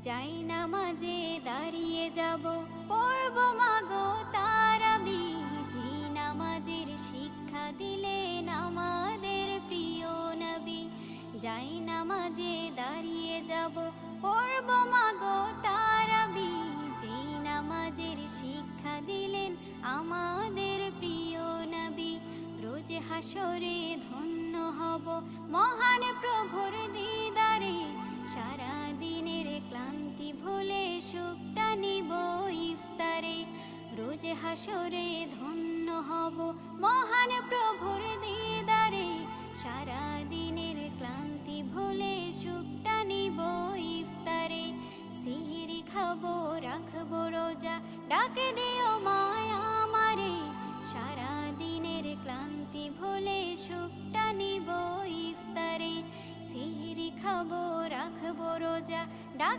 যাই নামাজে দাঁড়িয়ে যাব, পড়ব মাগো তারাবি। যে নামাজের শিক্ষা দিলেন আমাদের প্রিয় নবী। যাই নামাজে দাঁড়িয়ে যাব, পড়ব মাগো তারাবি। যে নামাজের শিক্ষা দিলেন আমাদের প্রিয় নবী। রোজ হাসরে ধন্য হব মহান প্রভুর দিদারে। সারা দিনের ক্লান্তি ভুলে সুখটা নিব ইফতারে। রোজ হাসরে ধন্য হব মহান প্রভুর দিদারে। সারা দিনের ক্লান্তি ভুলে সুখটা নিব ইফতারে। সিহরি খাবো রাখবো রোজা, ডাকে দিও মায়া আমারে। সারা দিনের ক্লান্তি ভুলে সুখটা নিব ইফতারে। সিহরি খাবো রাখবো রোজা, ডাক